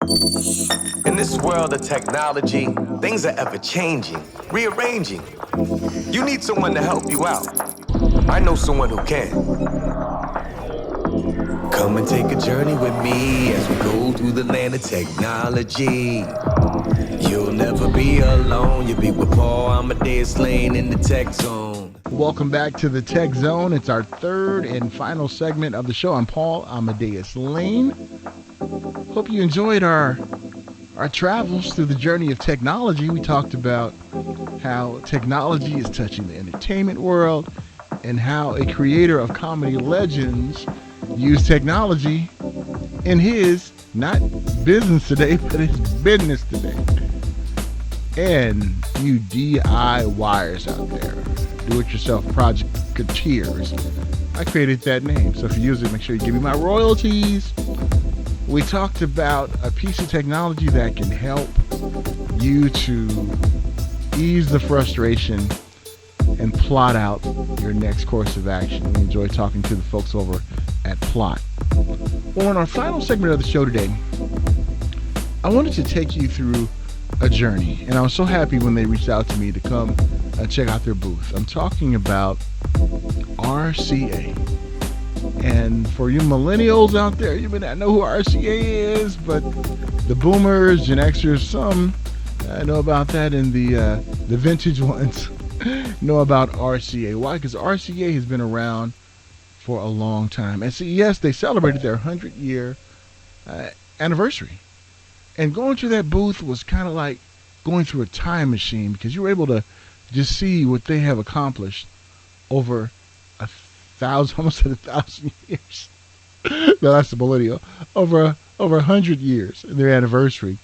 In this world of technology, things are ever changing, rearranging. You need someone to help you out. I know someone who can. Come and take a journey with me as we go through the land of technology. You'll never be alone. You'll be with Paul Amadeus Lane in the Tech Zone. Welcome back to the Tech Zone. It's our third and final segment of the show. I'm Paul Amadeus Lane. Hope you enjoyed our travels through the journey of technology. We talked about how technology is touching the entertainment world and how a creator of comedy legends used technology in his, not business today, but his business today. And you DIYers out there, do-it-yourself projecteers, I created that name. So if you use it, make sure you give me my royalties. We talked about a piece of technology that can help you to ease the frustration and plot out your next course of action. We enjoy talking to the folks over at Plot. Well, in our final segment of the show today, I wanted to take you through a journey, and I was so happy when they reached out to me to come check out their booth. I'm talking about RCA. And for you millennials out there, you may not know who RCA is, but the boomers, Gen Xers, some know about that, and the vintage ones know about RCA. Why? Because RCA has been around for a long time. At CES, they celebrated their 100-year anniversary. And going through that booth was kind of like going through a time machine, because you were able to just see what they have accomplished over almost 1,000 years. No, that's the millennial. Over 100 years, their anniversary.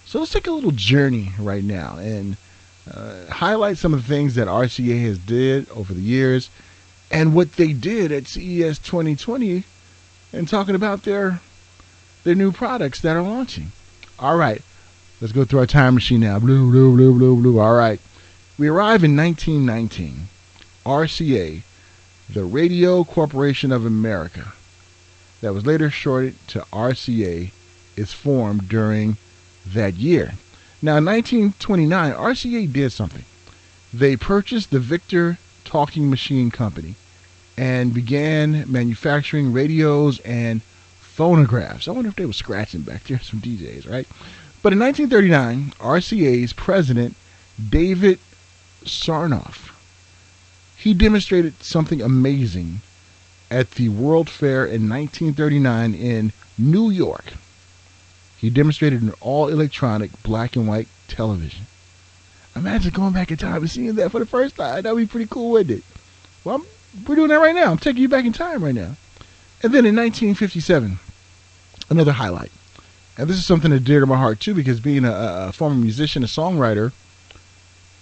So let's take a little journey right now and highlight some of the things that RCA has did over the years and what they did at CES 2020, and talking about their new products that are launching. All right, let's go through our time machine now. Blue, blue, blue, blue, blue. All right. We arrive in 1919. RCA, the Radio Corporation of America, that was later shortened to RCA, is formed during that year. Now, in 1929, RCA did something. They purchased the Victor Talking Machine Company and began manufacturing radios and phonographs. I wonder if they were scratching back there, some DJs, right? But in 1939, RCA's president, David Sarnoff, he demonstrated something amazing at the World Fair in 1939 in New York. He demonstrated an all-electronic black and white television. Imagine going back in time and seeing that for the first time. That would be pretty cool, wouldn't it? Well, we're doing that right now. I'm taking you back in time right now. And then in 1957, another highlight. And this is something that's dear to my heart, too, because being a former musician, a songwriter,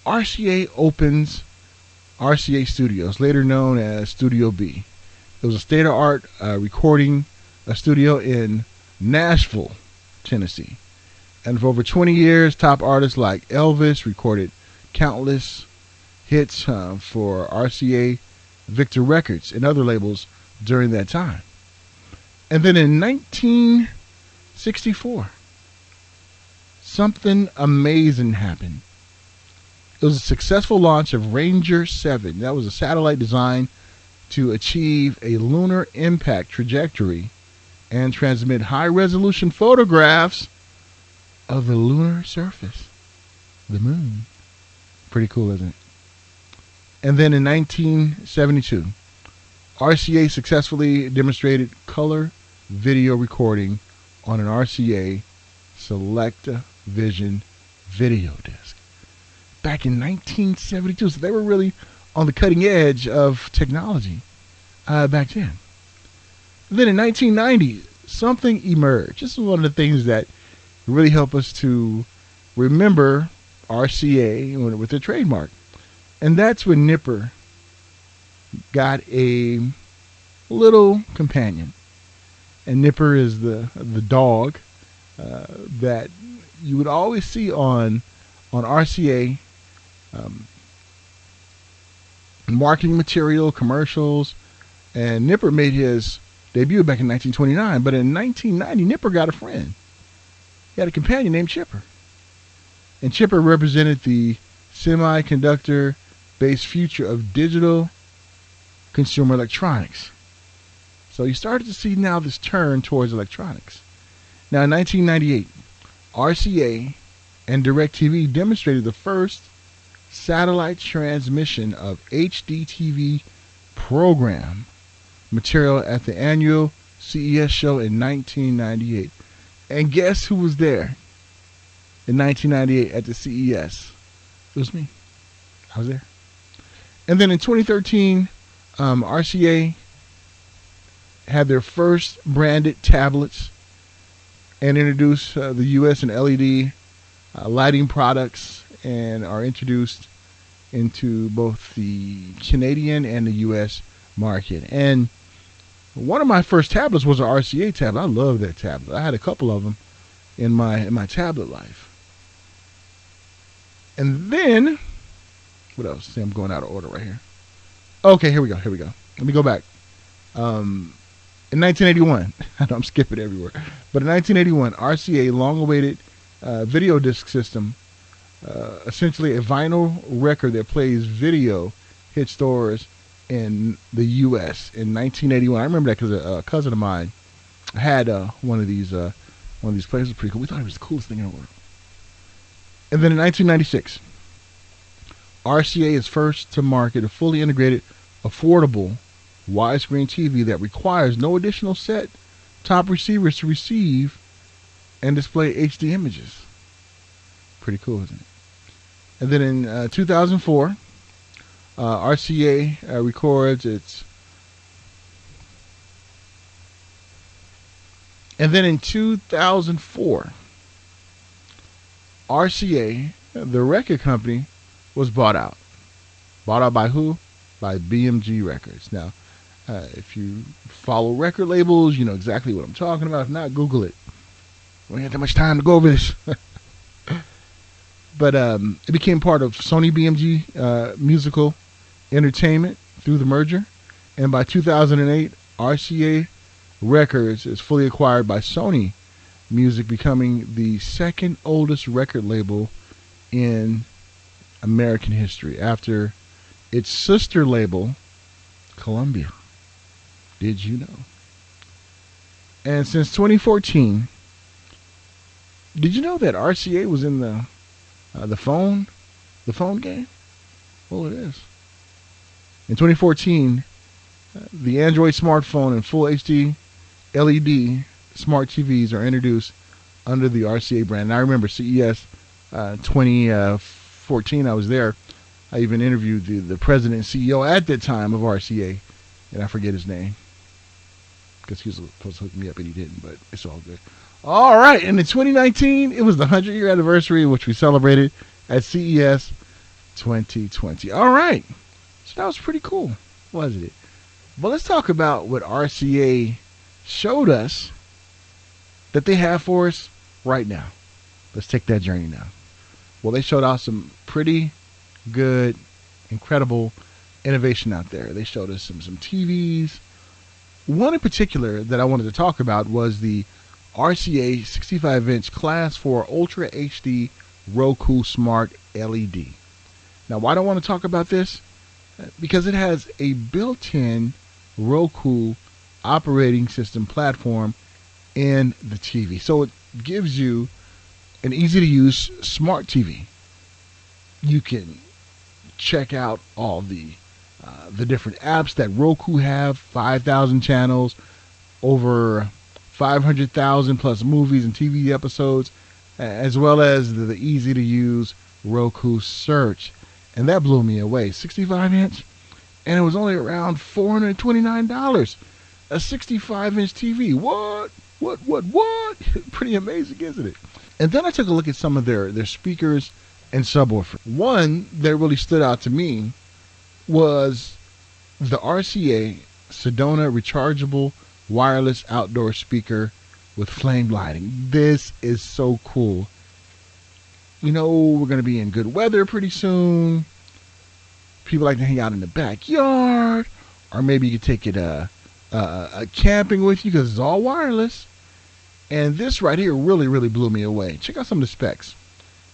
RCA opens RCA Studios, later known as Studio B. It was a state-of-the-art recording studio in Nashville, Tennessee. And for over 20 years, top artists like Elvis recorded countless hits for RCA Victor Records and other labels during that time. And then in 1964, something amazing happened. It was a successful launch of Ranger 7. That was a satellite designed to achieve a lunar impact trajectory and transmit high-resolution photographs of the lunar surface, the moon. Pretty cool, isn't it? And then in 1972, RCA successfully demonstrated color video recording on an RCA Select-Vision video disc. Back in 1972, so they were really on the cutting edge of technology back then. Then in 1990, something emerged. This is one of the things that really help us to remember RCA with their trademark. And that's when Nipper got a little companion. And Nipper is the dog that you would always see on RCA marketing material, commercials. And Nipper made his debut back in 1929. But in 1990, Nipper got a friend. he had a companion named Chipper. And Chipper represented the semiconductor-based future of digital consumer electronics. So you started to see now this turn towards electronics. Now in 1998, RCA and DirecTV demonstrated the first satellite transmission of HDTV program material at the annual CES show in 1998. And guess who was there in 1998 at the CES? It was me. I was there. And then in 2013, RCA had their first branded tablets and introduced the US and LED lighting products, and are introduced into both the Canadian and the US market. And one of my first tablets was an RCA tablet. I love that tablet. I had a couple of them in my tablet life. And then, what else? See, I'm going out of order right here. Okay, here we go. Let me go back. In 1981, I know I'm skipping everywhere, but in 1981, RCA, long-awaited video disc system, essentially a vinyl record that plays video, hit stores in the U.S. in 1981. I remember that because a cousin of mine had one of these players. It was pretty cool. We thought it was the coolest thing in the world. And then in 1996, RCA is first to market a fully integrated, affordable widescreen TV that requires no additional set-top receivers to receive and display HD images. Pretty cool, isn't it? And then in 2004, RCA records its... And then in 2004, RCA, the record company, was bought out. Bought out by who? By BMG Records. Now, if you follow record labels, you know exactly what I'm talking about. If not, Google it. We don't have that much time to go over this. But it became part of Sony BMG Musical Entertainment through the merger. And by 2008, RCA Records is fully acquired by Sony Music, becoming the second oldest record label in American history after its sister label, Columbia. Did you know? And since 2014, did you know that RCA was in the phone game? Well, it is. In 2014, the Android smartphone and full HD LED smart TVs are introduced under the RCA brand. And I remember CES 2014. I was there. I even interviewed the president and CEO at that time of RCA, and I forget his name because he was supposed to hook me up and he didn't, but it's all good. All right, and in 2019, it was the 100-year anniversary, which we celebrated at CES 2020. All right, so that was pretty cool, wasn't it? But let's talk about what RCA showed us that they have for us right now. Let's take that journey now. Well, they showed off some pretty good, incredible innovation out there. They showed us some TVs. One in particular that I wanted to talk about was the RCA 65-inch Class 4 Ultra HD Roku Smart LED. Now, why do I want to talk about this? Because it has a built-in Roku operating system platform in the TV. So it gives you an easy-to-use smart TV. You can check out all the different apps that Roku have, 5,000 channels, over 500,000 plus movies and TV episodes, as well as the easy-to-use Roku search. And that blew me away. 65-inch, and it was only around $429. A 65-inch TV. What? Pretty amazing, isn't it? And then I took a look at some of their speakers and subwoofers. One that really stood out to me was the RCA Sedona rechargeable wireless outdoor speaker with flame lighting. This is so cool. You know, we're going to be in good weather pretty soon. People like to hang out in the backyard, or maybe you could take it camping with you because it's all wireless. And this right here really, really blew me away. Check out some of the specs.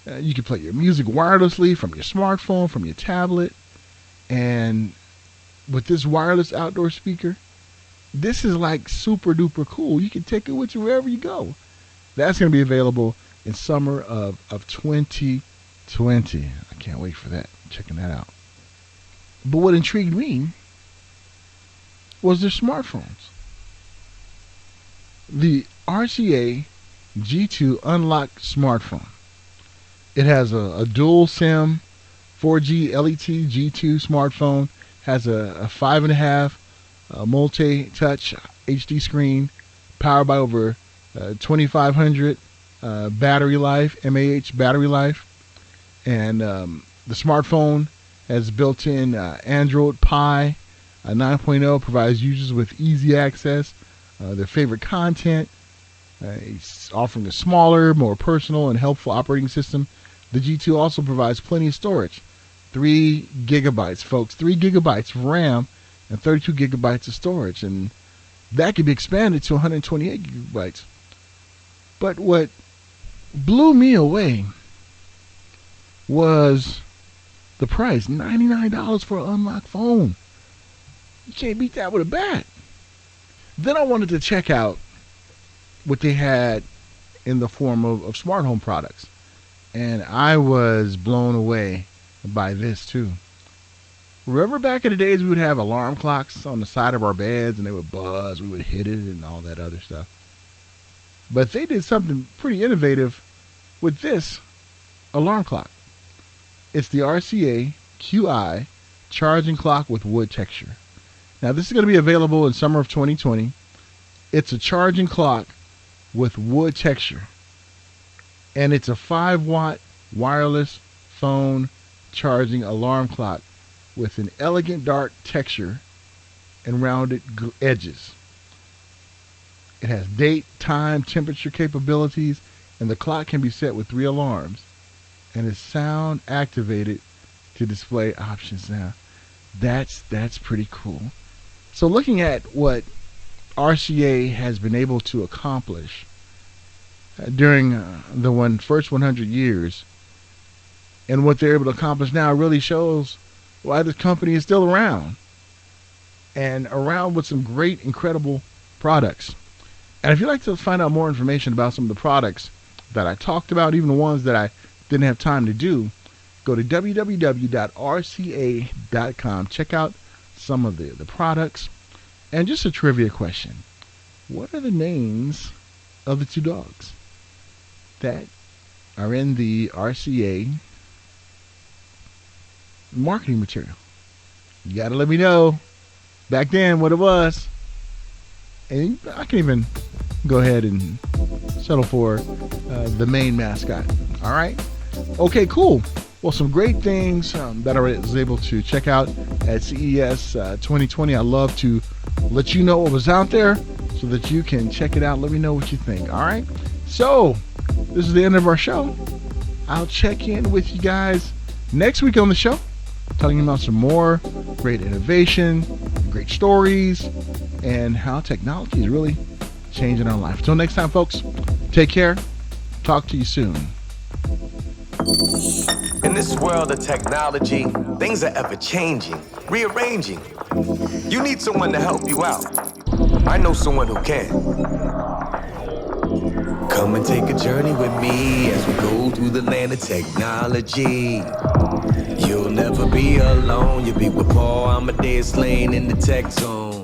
You can play your music wirelessly from your smartphone, from your tablet. And with this wireless outdoor speaker, this is like super duper cool. You can take it with you wherever you go. That's going to be available in summer of 2020. I can't wait for that. Checking that out. But what intrigued me was their smartphones. The RCA G2 Unlock smartphone. It has a dual SIM 4G LET G2 smartphone. Has a 5.5 multi-touch HD screen, powered by over 2,500 battery life, mAh battery life. And the smartphone has built-in Android Pie 9.0, provides users with easy access, their favorite content. It's offering a smaller, more personal, and helpful operating system. The G2 also provides plenty of storage. 3 gigabytes, folks. 3 gigabytes of RAM and 32 gigabytes of storage. And that could be expanded to 128 gigabytes. But what blew me away was the price. $99 for an unlocked phone. You can't beat that with a bat. Then I wanted to check out what they had in the form of smart home products. And I was blown away by this too. Remember back in the days we would have alarm clocks on the side of our beds and they would buzz, we would hit it and all that other stuff. But they did something pretty innovative with this alarm clock. It's the RCA QI charging clock with wood texture. Now this is going to be available in summer of 2020. It's a charging clock with wood texture. And it's a 5-watt wireless phone charging alarm clock with an elegant dark texture and rounded edges. It has date, time, temperature capabilities, and the clock can be set with 3 alarms and is sound activated to display options. Now, that's pretty cool. So looking at what RCA has been able to accomplish during the first 100 years, and what they're able to accomplish now really shows why this company is still around, and around with some great, incredible products. And if you'd like to find out more information about some of the products that I talked about, even the ones that I didn't have time to do, go to www.rca.com. Check out some of the products. And just a trivia question. What are the names of the 2 dogs that are in the RCA marketing material? You got to let me know back then what it was. And I can even go ahead and settle for the main mascot. All right? Okay, cool. Well, some great things that I was able to check out at CES 2020. I love to let you know what was out there so that you can check it out. Let me know what you think. All right? So, this is the end of our show. I'll check in with you guys next week on the show, telling you about some more great innovation, great stories, and how technology is really changing our life. Until next time, folks, take care. Talk to you soon. In this world of technology, things are ever changing, rearranging. You need someone to help you out. I know someone who can. Come and take a journey with me as we go through the land of technology. You'll never be alone. You'll be with Paul Amadeus Lane in the tech zone.